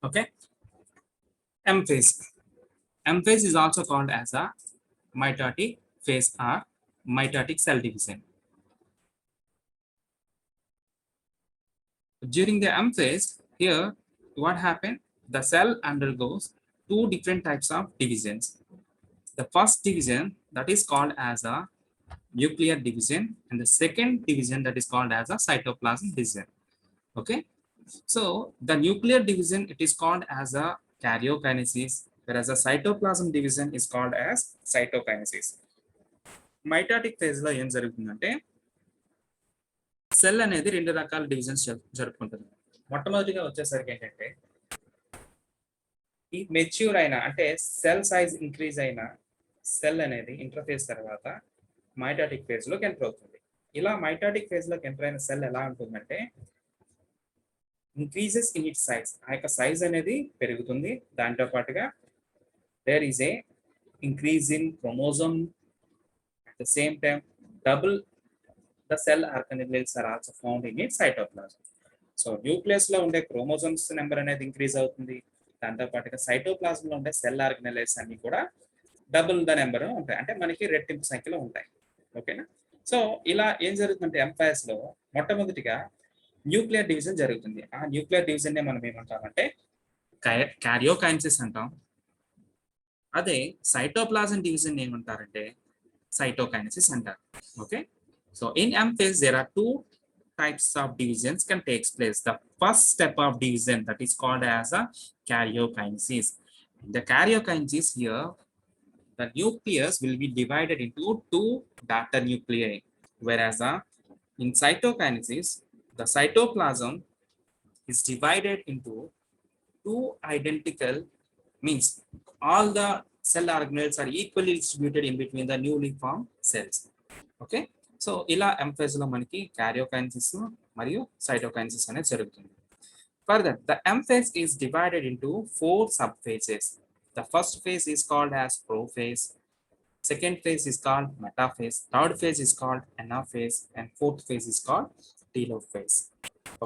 Okay, M phase. M phase is also called as a mitotic phase or mitotic cell division. During the M phase, here what happened? The cell undergoes two different types of divisions. The first division that is called as a nuclear division, and the second division that is called as a cytoplasm division. Okay, so the nuclear division, it is called as a karyokinesis, whereas the cytoplasm division is called as cytokinesis. Mitotic phase లో ఏం జరుగుతుందంటే cell అనేది రెండు రకాల divisions జరుపుకుంటుంది. మొట్టమొదటిగా వచ్చేసరికి ఏంటంటే ఈ మెచ్యూర్ అయిన అంటే సెల్ సైజ్ ఇంక్రీజ్ అయిన సెల్ అనేది ఇంటర్ఫేస్ తర్వాత మైటాటిక్ ఫేజ్ లోకి ఎంటర్ అవుతుంది. ఇలా మైటాటిక్ ఫేజ్ లోకి ఎంటర్ అయిన సెల్ ఎలా ఉంటుందంటే ఇంక్రీజెస్ ఇన్ ఇట్ సైజ్, ఆ యొక్క సైజ్ అనేది పెరుగుతుంది. దాంతో పాటుగా there is a increase in chromosome, at the same time double the cell organelles are also found in it cytoplasm. So nucleus లో ఉండే క్రోమోజోమ్స్ నెంబర్ అనేది ఇంక్రీజ్ అవుతుంది. దాంతో పాటుగా సైటోప్లాజం లో ఉండే సెల్ ఆర్గనెల్స్ అన్ని కూడా డబుల్ ద నెంబర్ ఉంటాయి, అంటే మనకి రెట్టింపు సంఖ్యలో ఉంటాయి. ఓకేనా? సో ఇలా ఏం జరుగుతుందంటే ఎంఫైస్ లో మొట్టమొదటిగా న్యూక్లియర్ డివిజన్ జరుగుతుంది. ఆ న్యూక్లియర్ డివిజన్ నే మనం ఏమంటామంటే కార్యోకైనసిస్ అంటాం. అదే సైటోప్లాజం డివిజన్ ఏమంటారంటే cytokinesis అంటారు. Okay, so in M phase there are two types of divisions can takes place. The first step of division that is called as a karyokinesis. The karyokinesis here, the nucleus will be divided into two daughter nuclei, whereas in cytokinesis the cytoplasm is divided into two identical, means all the cell organelles are equally distributed in between the newly formed cells. Okay, so ఇలా M phase లో మనకి కార్యోకైనసిస్ మరియు cytokinesis అనేది జరుగుతుంది. Further, the M phase is divided into four subphases. The first phase is called as prophase, second phase is called metaphase, third phase is called anaphase, and fourth phase is called telophase.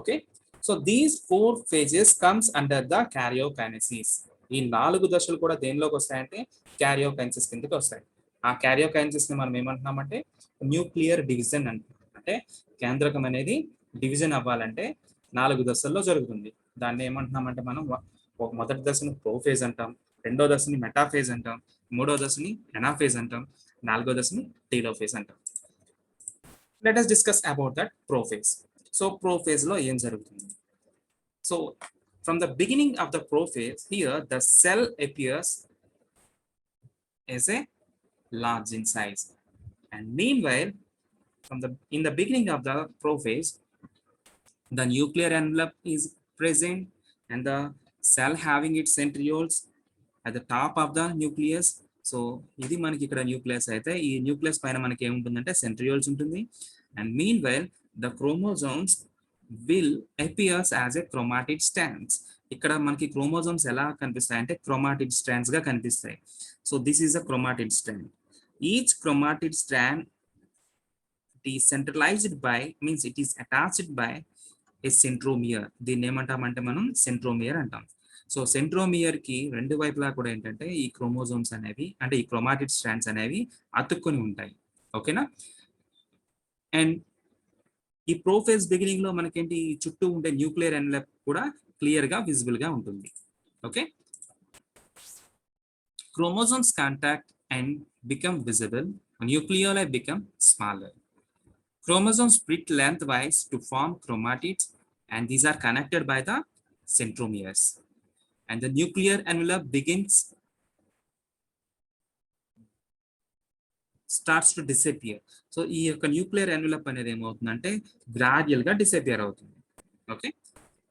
Okay, so these four phases comes under the karyokinesis. ఈ 4 దశలు కూడా దేనిలోకి వస్తాయంటే కార్యోకైనసిస్ కిందకి వస్తాయి. ఆ కార్యోకైనసిస్ ని మనం ఏమంటున్నామంటే nuclear division అంటాం. అంటే కేంద్రకం అనేది డివిజన్ అవ్వాలంటే 4 దశల్లో జరుగుతుంది. దాన్ని ఏమంటున్నామంటే మనం మొదటి దశను ప్రోఫేజ్ అంటాం, రెండో దశని మెటాఫేజ్ అంటాం, మూడో దశని ఎనాఫేజ్ అంటాం, నాలుగో దశని టీలోఫేజ్ అంటాం. Let us discuss about that prophase. So prophase లో ఏం జరుగుతుంది? So from the beginning of the prophase, here the cell appears as a large in size, and meanwhile in the beginning of the prophase the nuclear envelope is present and the cell having its centrioles at the top of the nucleus. So ఇది మనకి ఇక్కడ nucleus అయితే ఈ nucleus పైన మనకి ఏముంటుందంటే centrioles ఉంటుంది. And mean while the chromosomes will appears as a chromatid strands. ఇక్కడ మనకి క్రోమోజోమ్స్ ఎలా కనిపిస్తాయి అంటే క్రోమాటిడ్ స్ట్రాండ్స్ గా కనిపిస్తాయి. So this is a chromatid strand. Each chromatid strand it is centralised by, means it is attached by a centromere. దీన్ని ఏమంటామంటే మనం సెంట్రోమియర్ అంటాం. సో సెంట్రోమియర్ కి రెండు వైపులా కూడా ఏంటంటే ఈ క్రోమోజోమ్స్ అనేవి, అంటే ఈ క్రోమాటిడ్ స్ట్రాండ్స్ అనేవి అతుక్కొని ఉంటాయి. ఓకేనా? అండ్ ఈ ప్రోఫేజ్ బిగినింగ్ లో మనకేంటి చుట్టూ ఉండే న్యూక్లియర్ ఎన్వలప్ కూడా క్లియర్ గా విజిబుల్ గా ఉంటుంది. Okay, chromosomes contact and become visible, nucleoli become smaller. Chromosomes split lengthwise to form chromatids, and these are connected by the centromeres. And the nuclear envelope starts to disappear. So ఈ యొక్క nuclear envelope అనేది ఏమవుతుందంటే gradual గా disappear అవుతుంది. Okay,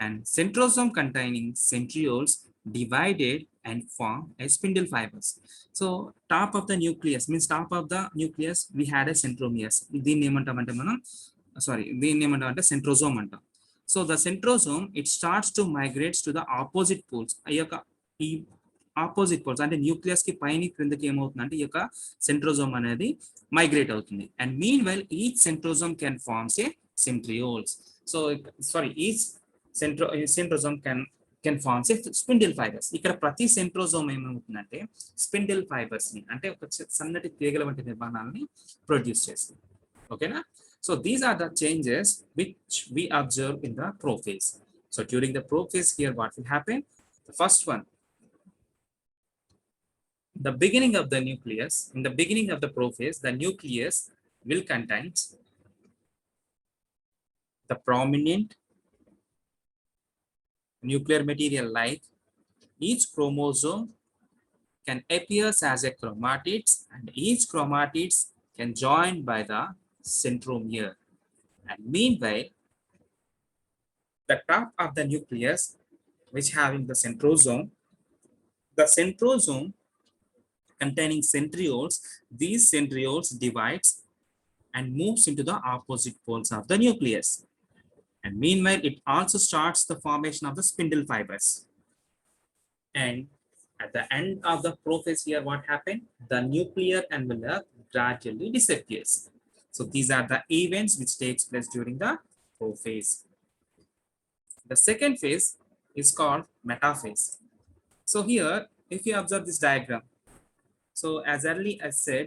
and centrosome containing centrioles divided and form as spindle fibers. So top of the nucleus, means top of the nucleus we had a centromeres. దీన్ని ఏమంటామంటే మనం దీన్ని ఏమంటామంటే సెంట్రోజోమ్ అంటాం. So the centrosome it starts to migrates to the opposite poles. ఈ opposite poles అంటే nucleus కి పైన క్రిందకి ఏమవుతుందంటే ఈ యొక్క సెంట్రోజోమ్ అనేది మైగ్రేట్ అవుతుంది. And meanwhile each centrosome can forms a centrioles. So each centrosome can can forms spindle fibres. ఇక్కడ ప్రతి సెంట్రోజోమ్ ఏమవుతుందంటే స్పిండిల్ ఫైబర్స్ ని అంటే ఒక సన్నటి తీగల వంటి నిర్మాణాలని ప్రొడ్యూస్ చేస్తుంది. ఓకేనా? So these are the changes which we observe in the prophase. So during the prophase here what will happen? The first one, the beginning of the nucleus, in the beginning of the prophase, the nucleus will contain the prominent nuclear material, like each chromosome can appear as a chromatids, and each chromatids can join by the centromere. And meanwhile, the top of the nucleus, which having the centrosome containing centrioles, these centrioles divides and moves into the opposite poles of the nucleus. And meanwhile, it also starts the formation of the spindle fibers. And at the end of the prophase here, what happened? The nuclear envelope gradually disappears. So these are the events which takes place during the prophase. The second phase is called metaphase. So here, if you observe this diagram, so as early as said,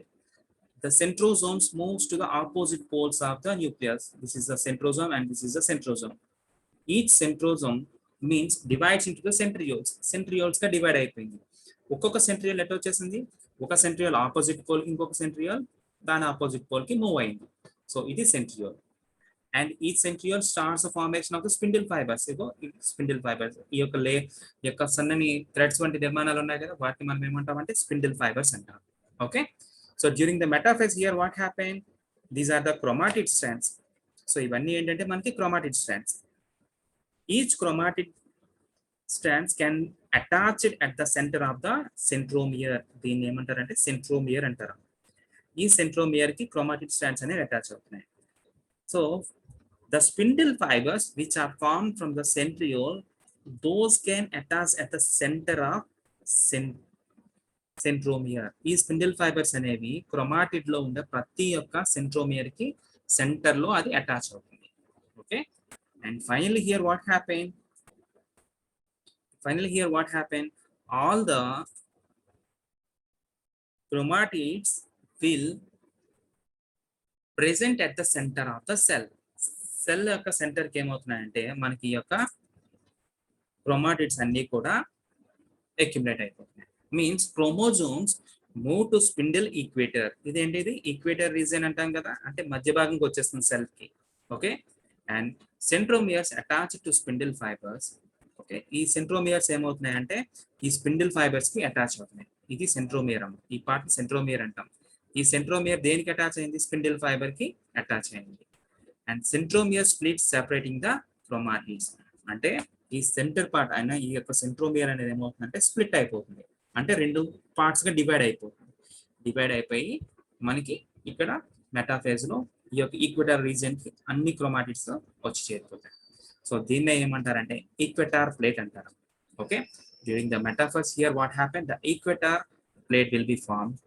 the centrosomes moves to the opposite poles of the nucleus. This is the centrosome and this is the centrosome. Each centrosome means divides into the centrioles. Centrioles ka divide అయిపోయింది. ఒక్కొక్క centriole ఎట్లా వచ్చేసింది? ఒక centriole opposite pole కి ఇంకొక centriole దాని opposite pole కి move అయింది. సో ఇది centriole. And each centriole starts the formation of the spindle fibers. Spindle fibers. ఈ యొక్క సన్నని థ్రెడ్స్ వంటి నిర్మాణాలు ఉన్నాయి కదా, వాటిని మనం ఏమంటామంటే స్పిండిల్ ఫైబర్స్ అంటాం. Okay? So during the metaphase here what happen? These are the chromatid strands. So ఇవన్నీ ఏంటంటే మనకి chromatid strands. Each chromatid strands can attached at the centre of the centromere. దీన్ని ఏమంటారంటే సెంట్రోమియర్ అంటారు. ఈ సెంట్రోమియర్ కి chromatid strands అనేవి attach అవుతున్నాయి. So the spindle fibers which are formed from the centriole, those can attach at the center of centromere. ఈ spindle fibres అనేవి chromatid లో ఉండే ప్రతి ఒక్క సెంట్రోమియర్ కి సెంటర్ లో అది అటాచ్ అవుతుంది. Okay? And finally here what happen? All the chromatids will present at the center of the cell. Cell యొక్క సెంటర్ కి ఏమవుతున్నాయంటే మనకి ఈ యొక్క క్రోమాటిడ్స్ అన్ని కూడా అక్యుములేట్ అయిపోతున్నాయి. Means chromosomes move to spindle equator. ఇదేంటిది? ఈక్వేటర్ రీజన్ అంటాం కదా, అంటే మధ్య భాగంకి వచ్చేస్తుంది సెల్ కి. Okay? And centromeres attach to spindle fibres. Okay? ఈ సెంట్రోమియర్స్ ఏమవుతున్నాయంటే ఈ స్పిండిల్ ఫైబర్స్ కి అటాచ్ అవుతున్నాయి. ఇది సెంట్రోమియర్ అమ్మ. ఈ పార్ట్ సెంట్రోమియర్ అంటాం. ఈ సెంట్రోమియర్ దేనికి అటాచ్ అయింది? స్పిండిల్ ఫైబర్ కి అటాచ్ అయింది. And centromere splits separating the chromatids. అంటే ఈ సెంటర్ పార్ట్ అయినా ఈ యొక్క సెంట్రోమియర్ అనేది ఏమవుతుందంటే స్ప్లిట్ అయిపోతుంది. అంటే రెండు పార్ట్స్ గా డివైడ్ అయిపోతుంది. డివైడ్ అయిపోయి మనకి ఇక్కడ మెటాఫేజ్ లో ఈ యొక్క ఈక్వెటార్ రీజియన్ కి అన్ని క్రోమాటిడ్స్ వచ్చి చేరిపోతాయి. సో దీన్నే ఏమంటారంటే ఈక్వెటార్ ప్లేట్ అంటారు. Okay? During the metaphase here what happen? The Equator plate will be formed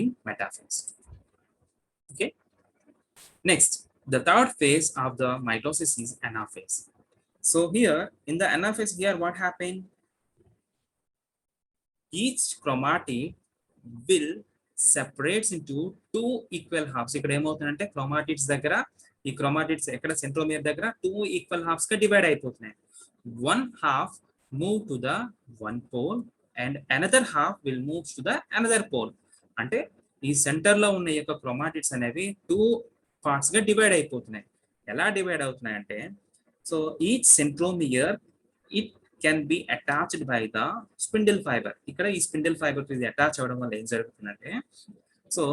in metaphase. Okay? Next, the third phase of the mitosis is anaphase. So here in the anaphase here what happened? Each chromatid will separates into two equal halves. ఇక్కడ ఏమవుతుందంటే chromatids దగ్గర ఈ chromatids ఎక్కడ centromere దగ్గర 2 equal హాఫ్స్ గా divide అయిపోతున్నాయి. One half move to the one pole and another half will move to the another pole. అంటే ఈ సెంటర్ లో ఉన్న యొక్క క్రోమాటిడ్స్ అనేవి 2 పార్ట్స్ గా డివైడ్ అయిపోతున్నాయి. ఎలా డివైడ్ అవుతున్నాయంటే, so each centromere it can be attached by the spindle fibre. ఇక్కడ ఈ స్పిండిల్ ఫైబర్ ఇది అటాచ్ అవ్వడం వల్ల ఏం జరుగుతుందంటే, so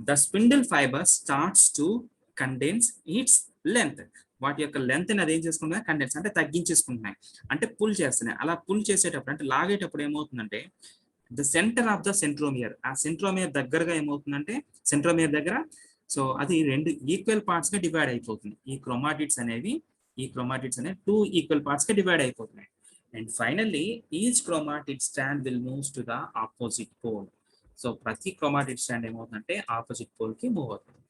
the spindle fibre starts to condense it's length. వాటి యొక్క లెంత్ అది ఏం చేసుకుంటున్నాయి? కండెన్స్ అంటే తగ్గించేసుకుంటున్నాయి, అంటే పుల్ చేస్తున్నాయి. అలా పుల్ చేసేటప్పుడు అంటే లాగేటప్పుడు ఏమవుతుందంటే the centre of the centromere, ఆ సెంట్రోమియర్ దగ్గరగా ఏమవుతుందంటే సెంట్రోమియర్ దగ్గర సో అది రెండు ఈక్వల్ పార్ట్స్ గా డివైడ్ అయిపోతుంది. ఈ క్రోమాటిడ్స్ అనేవి 2 ఈక్వల్ పార్ట్స్ గా డివైడ్ అయిపోతున్నాయి. And finally each chromatid strand will moves to the opposite pole. So ప్రతి క్రోమాటిడ్ స్ట్రాండ్ ఏమవుతుందంటే ఆపోజిట్ పోల్ కి మూవ్ అవుతుంది.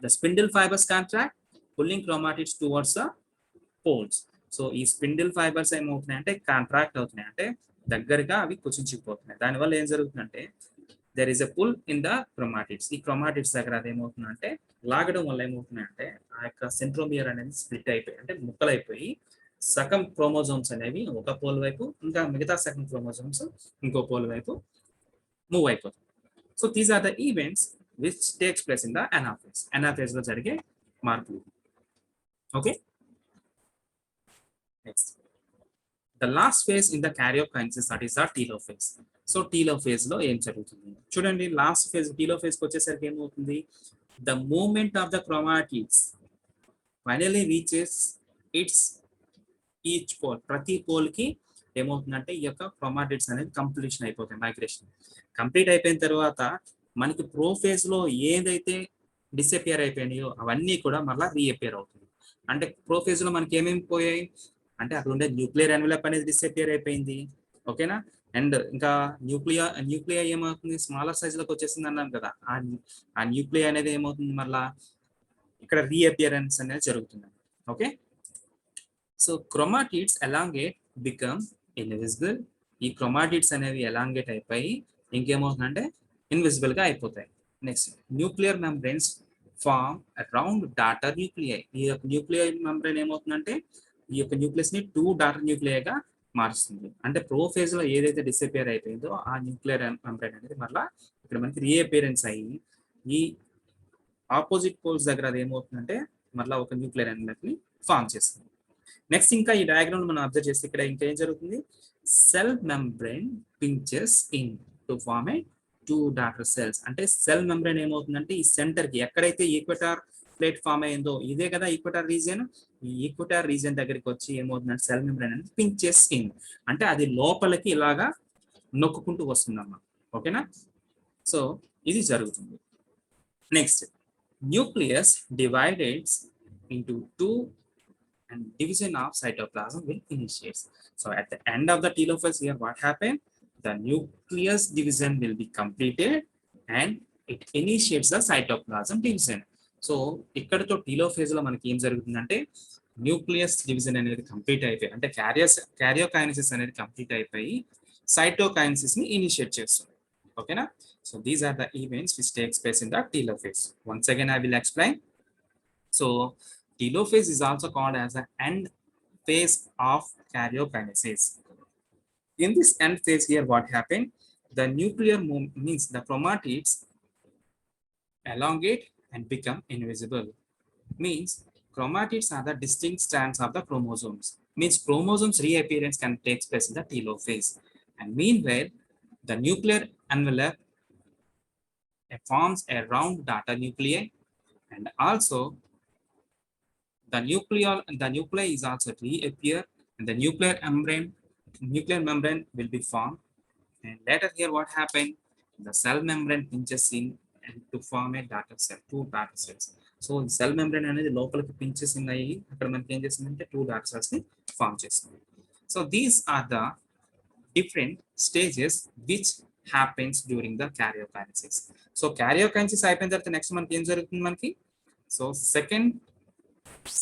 The spindle fibres contract pulling chromatids towards the poles. So ఈ spindle fibres ఏమవుతున్నాయి అంటే contract అవుతున్నాయి, అంటే దగ్గరగా అవి కుచించుకుపోతున్నాయి. దానివల్ల ఏం జరుగుతుందంటే there is a pull in the chromatids. ఈ క్రోమాటిడ్స్ దగ్గర అది ఏమవుతుందంటే లాగడం వల్ల ఏమవుతుందంటే ఆ యొక్క సెంట్రోమియర్ అనేది స్ప్లిట్ అయిపోయి, అంటే ముక్కలైపోయి సగం క్రోమోజోమ్స్ అనేవి ఒక పోల్ వైపు, ఇంకా మిగతా సగం క్రోమోజోమ్స్ ఇంకో పోల్ వైపు మూవ్ అయిపోతుంది. So these are the events which takes place in the anaphase. Anaphase లో జరిగే మార్పులు. Okay, next the last phase in the karyokinesis, that is the telophase. So telophase లో ఏం జరుగుతుంది చూడండి. లాస్ట్ ఫేజ్ టీలోఫేజ్ కి వచ్చేసరికి ఏమవుతుంది, the movement of the chromatids finally reaches its each pole. ప్రతి పోల్ కి ఏమవుతుందంటే ఈ యొక్క క్రోమాటిడ్స్ అనేది కంప్లీషన్ అయిపోతాయి. మైగ్రేషన్ కంప్లీట్ అయిపోయిన తర్వాత మనకి ప్రోఫేజ్ లో ఏదైతే డిసపియర్ అయిపోయినాయో అవన్నీ కూడా మళ్ళీ రీఅపియర్ అవుతుంది. అంటే ప్రోఫేజ్ లో మనకి ఏమేమి పోయాయి అంటే అక్కడ ఉండే న్యూక్లియర్ ఎన్వలప్ అనేది డిసపియర్ అయిపోయింది. ఓకేనా, అండ్ ఇంకా న్యూక్లియా ఏమవుతుంది, స్మాలర్ సైజ్ లోకి వచ్చేసింది అన్నాం కదా. ఆ న్యూక్లియా అనేది ఏమవుతుంది, మళ్ళా ఇక్కడ రీఅపియరెన్స్ అనేది జరుగుతుంది. Okay, so chromatids elongate become invisible. ఈ క్రోమాటిడ్స్ అనేవి ఎలాంగేట్ అయిపోయి ఇంకేమవుతుందంటే ఇన్విజిబుల్ గా అయిపోతాయి. Next nuclear membranes form around daughter nuclei. ఈ యొక్క న్యూక్లియర్ మెంబ్రెయిన్ ఏమవుతుందంటే ఈ యొక్క న్యూక్లియస్ ని 2 డాటర్ న్యూక్లియైగా మారుస్తుంది. అంటే ప్రోఫేజ్ లో ఏదైతే డిసపియర్ అయిపోయిందో ఆ న్యూక్లియర్ మెంబ్రెయిన్ అనేది మళ్ళీ ఇక్కడ మనకి రీఅపియరెన్స్ అయ్యి ఈ ఆపోజిట్ పోల్స్ దగ్గర అది ఏమవుతుందంటే మళ్ళీ ఒక న్యూక్లియర్ ఎన్వలప్ ని ఫార్మ్ చేస్తుంది. నెక్స్ట్ ఇంకా ఈ డయాగ్రామ్ మనం అబ్జర్వ్ చేస్తే ఇక్కడ ఇంకా ఏం జరుగుతుంది, cell membrane pinches in to form a 2 daughter cells. అంటే సెల్ మెంబ్రెయిన్ ఏమవుతుందంటే ఈ సెంటర్ కి ఎక్కడైతే ఈక్వెటార్ ప్లేట్ ఫామ్ అయ్యిందో ఇదే కదా ఈక్వెటార్ రీజియన్, ఈ ఈక్వెటార్ రీజియన్ దగ్గరికి వచ్చి ఏమవుతుందంటే సెల్ మెంబ్రెయిన్ అనేది పించెస్ ఇన్, అంటే అది లోపలికి ఇలాగా నొక్కుంటూ వస్తుందమ్మా. ఓకేనా, సో ఇది జరుగుతుంది. Next nucleus divides into 2 and division of cytoplasm will initiate. So at the end of the telophase here, what happened? The nucleus division will be completed and it initiates the cytoplasm division. So ikkadato telophase lo manaki em jarugutundanటే nucleus division అనేది complete అయిపోయి, అంటే karyokinesis అనేది complete అయిపోయి cytokinesis ని initiate చేస్తుంది. ఓకేనా, so these are the events which takes place in the telophase. Once again I will explain. So telophase is also called as the end phase of karyokinesis. In this end phase here, what happened? The nuclear means the chromatids elongate and become invisible. Means chromatids are the distinct strands of the chromosomes. Means chromosomes reappearance can take place in the telophase. And meanwhile, the nuclear envelope forms a round daughter nuclei, and also the nuclei is also reappear, and the nuclear membrane will be formed. And later here what happened? The cell membrane pinches in and to form a daughter cell, 2 daughter cells. So cell membrane అనేది లోపలికి pinches in అయ్యి అక్కడ మనకి ఏం చేస్తుందంటే 2 daughter cells ని form చేస్తుంది. So these are the different stages which happens during the karyokinesis. So karyokinesis అయిపోయిన తర్వాత నెక్స్ట్ మనకి ఏం జరుగుతుంది మనకి? So second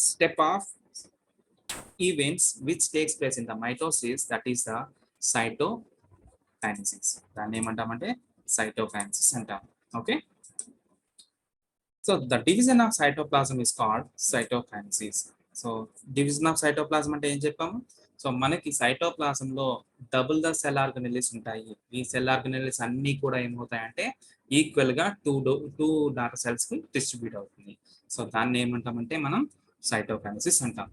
step of events which takes place in the mitosis, that is the cytokinesis. దాన్ని ఏమంటామంటే cytokinesis అంటాం. Okay, so the division of cytoplasm is called cytokinesis. So division of cytoplasm అంటే ఏం చెప్పాము? సో మనకి సైటోప్లాజం లో double the cell organelles ఉంటాయి. ఈ సెల్ ఆర్గనెల్స్ అన్ని కూడా ఏమవుతాయంటే ఈక్వల్ గా 2 డాటర్ సెల్స్ కి డిస్ట్రిబ్యూట్ అవుతుంది. సో దాన్ని ఏమంటామంటే మనం cytokinesis అంటాం.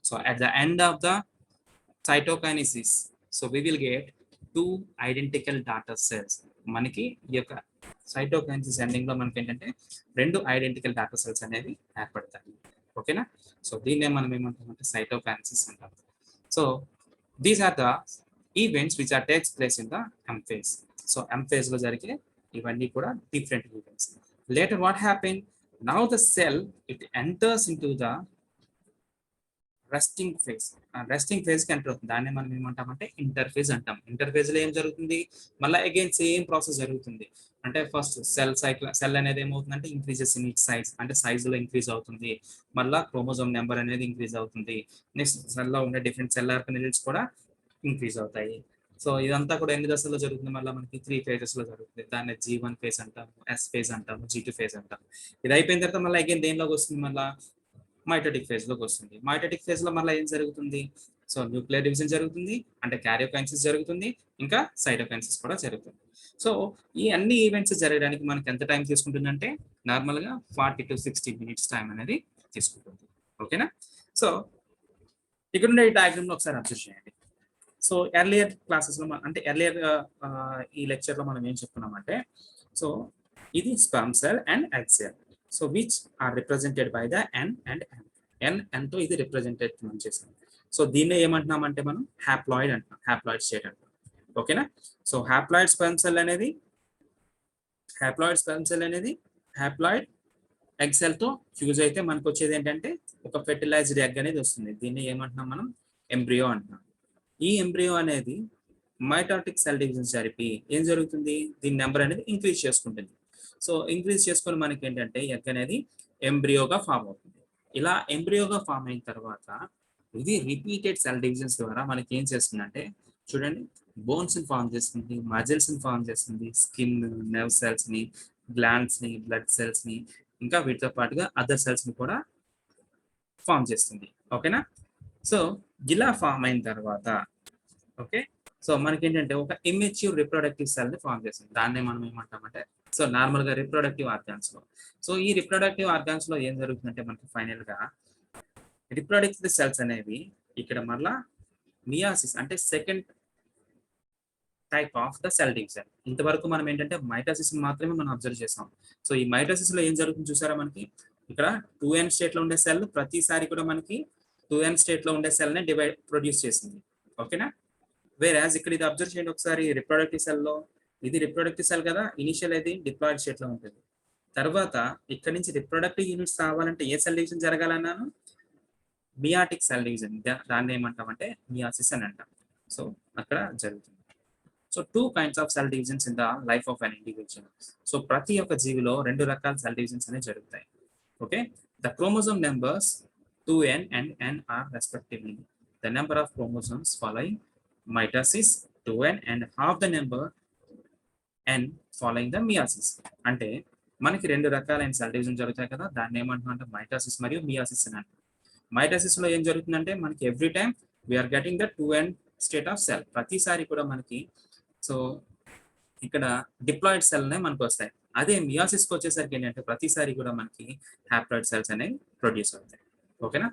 So at the end of the cytokinesis, so we will get 2 identical daughter cells. మనకి ఈ యొక్క cytokinesis ఎండింగ్ లో మనకి ఏంటంటే 2 ఐడెంటికల్ డాటర్ సెల్స్ అనేవి ఏర్పడతాయి. ఓకేనా, సో దీన్నే మనం ఏమంటామంటే cytokinesis అంటాం. So these are the events which are takes place in the M phase. So M phase లో జరిగే ఇవన్నీ కూడా different events. Later what happened? Now the cell it enters into the resting phase. Resting phase కి enter అవుతుంది. దాన్ని మనం ఏమంటామంటే interphase అంటాం. ఇంటర్ఫేజ్ లో ఏం జరుగుతుంది, మళ్ళీ అగైన్ సేమ్ ప్రాసెస్ జరుగుతుంది. అంటే ఫస్ట్ సెల్ అనేది ఏమవుతుందంటే ఇంక్రీజెస్ ఇన్ ఇట్ సైజ్, అంటే సైజ్ లో ఇంక్రీజ్ అవుతుంది. మళ్ళీ క్రోమోజోమ్ నెంబర్ అనేది ఇంక్రీజ్ అవుతుంది. నెక్స్ట్ సెల్ లో ఉండే డిఫరెంట్ సెల్ ఆర్గనెల్స్ కూడా ఇంక్రీజ్ అవుతాయి. సో ఇదంతా కూడా ఎన్ని దశల్లో జరుగుతుంది, మళ్ళీ మనకి 3 phases లో జరుగుతుంది. దాన్ని G1 ఫేజ్ అంటాము, S ఫేజ్ అంటాము, G2 ఫేజ్ అంటాము. ఇది అయిపోయిన తర్వాత మళ్ళీ అగైన్ దేనిలోకి వస్తుంది, మళ్ళీ మైటోటిక్ ఫేజ్ లోకి వస్తుంది. మైటోటిక్ ఫేజ్ లో మళ్ళీ ఏం జరుగుతుంది, సో న్యూక్లియర్ డివిజన్ జరుగుతుంది, అంటే క్యారియోకైన్సిస్ జరుగుతుంది, ఇంకా సైటోకైన్సిస్ కూడా జరుగుతుంది. సో ఈ అన్ని ఈవెంట్స్ జరగడానికి మనకి ఎంత టైం తీసుకుంటుందంటే నార్మల్ గా 40 to 60 minutes టైం అనేది తీసుకుంటుంది. ఓకేనా. సో ఇక్కడ ఉండే ఈ డయాగ్రామ్ లో ఒకసారి అబ్జర్వ్ చేయండి. సో ఎర్లియర్ క్లాసెస్ లో అంటే ఎర్లియర్ ఈ లెక్చర్ లో మనం ఏం చెప్పుకున్నామంటే, సో ఇది sperm cell and egg cell, so which are represented by the N and N తో ఇది రిప్రజెంటెడ్ మనం చేసాం. సో దీన్ని ఏమంటున్నామంటే మనం హ్యాప్లాయిడ్ అంటున్నాం, హ్యాప్లాయిడ్ స్టేట్ అంటాం. ఓకేనా. సో హ్యాప్లాయిడ్ స్పర్మ్ సెల్ అనేది హ్యాప్లాయిడ్ ఎగ్ సెల్ తో ఫ్యూజ్ అయితే మనకు వచ్చేది ఏంటంటే ఒక ఫెర్టిలైజ్డ్ ఎగ్ అనేది వస్తుంది. దీన్ని ఏమంటున్నాం మనం ఎంబ్రియో అంటున్నాం. ఈ ఎంబ్రియో అనేది మైటాటిక్ సెల్ డివిజన్ జరిపి ఏం జరుగుతుంది, దీని నెంబర్ అనేది ఇంక్రీజ్ చేసుకుంటుంది. సో ఇంక్రీజ్ చేసుకొని మనకి ఏంటంటే ఎగ్ అనేది ఎంబ్రియోగా ఫామ్ అవుతుంది. ఇలా ఎంబ్రియోగా ఫామ్ అయిన తర్వాత ఇది రిపీటెడ్ సెల్ డివిజన్స్ ద్వారా మనకి ఏం చేస్తుందంటే చూడండి, బోన్స్ ని ఫామ్ చేస్తుంది, మజిల్స్ ని ఫామ్ చేస్తుంది, స్కిన్, నర్వ్ సెల్స్ ని, గ్లాండ్స్ ని, బ్లడ్ సెల్స్ ని, ఇంకా వీటితో పాటుగా అదర్ సెల్స్ ని కూడా ఫామ్ చేస్తుంది. ఓకేనా. సో ఇలా ఫామ్ అయిన తర్వాత ఓకే, సో మనకి ఏంటంటే ఒక ఇమ్మెచ్యూర్ రిప్రొడక్టివ్ సెల్ ని ఫామ్ చేస్తుంది. దాన్నే మనం ఏమంటామంటే సో నార్మల్ గా రిప్రొడక్టివ్ ఆర్గాన్స్ లో, సో ఈ రిప్రొడక్టివ్ ఆర్గాన్స్ లో ఏం జరుగుతుందంటే మనకి ఫైనల్ గా రిప్రొడక్టివ్ సెల్స్ అనేవి ఇక్కడ మళ్ళా మియాసిస్ అంటే second type of the cell division. ఇంతవరకు మనం ఏంటంటే మైటోసిస్ మాత్రమే మనం అబ్జర్వ్ చేసాం. సో ఈ మైటోసిస్ లో ఏం జరుగుతుంది చూసారా, మనకి ఇక్కడ 2n స్టేట్ లో ఉండే సెల్ ప్రతిసారి కూడా మనకి 2n స్టేట్ లో ఉండే సెల్ ని ప్రొడ్యూస్ చేసింది. ఓకేనా. వేరాజ్ ఇక్కడ ఇది అబ్జర్వ్ చేయండి ఒకసారి, రిప్రొడక్టివ్ సెల్ లో ఇది రిప్రొడక్టివ్ సెల్ కదా, ఇనిషియల్ అయితే డిప్లాయిడ్ స్టేట్ లో ఉంటుంది. తర్వాత ఇక్కడ నుంచి రిప్రొడక్టివ్ యూనిట్స్ కావాలంటే ఏ సెల్ డివిజన్ జరగాలన్నాను, మియాటిక్ సెల్ డివిజన్. దాన్ని ఏమంటామంటే మియాసిస్ అని అంటాం. సో అక్కడ జరుగుతుంది. So 2 kinds of cell divisions in the life of an individual. So ప్రతి ఒక్క జీవిలో 2 రకాల సెల్ డివిజన్స్ అనేవి జరుగుతాయి. Okay. The chromosome numbers 2n and n are respectively the number of chromosomes following mitosis 2n and half the number n following the meiosis. అంటే మనకి 2 రకాలైన cell division జరుగుతాయి కదా, దాన్ని ఏమంటున్నామంటే మైటోసిస్ మరియు మియాసిస్ అని అంటాం. మైటోసిస్ లో ఏం జరుగుతుందంటే మనకి every time we are getting the 2n state of cell, ప్రతిసారి కూడా మనకి సో ఇక్కడ డిప్లాయిడ్ సెల్ అనేవి మనకు వస్తాయి. అదే మియాసిస్ కి వచ్చేసరికి ఏంటంటే ప్రతిసారి కూడా మనకి హ్యాప్లాయిడ్ సెల్స్ అనేవి ప్రొడ్యూస్ అవుతాయి. ఓకేనా.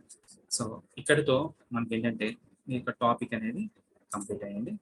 సో ఇక్కడితో మనకి ఏంటంటే ఈ యొక్క టాపిక్ అనేది కంప్లీట్ అయ్యింది.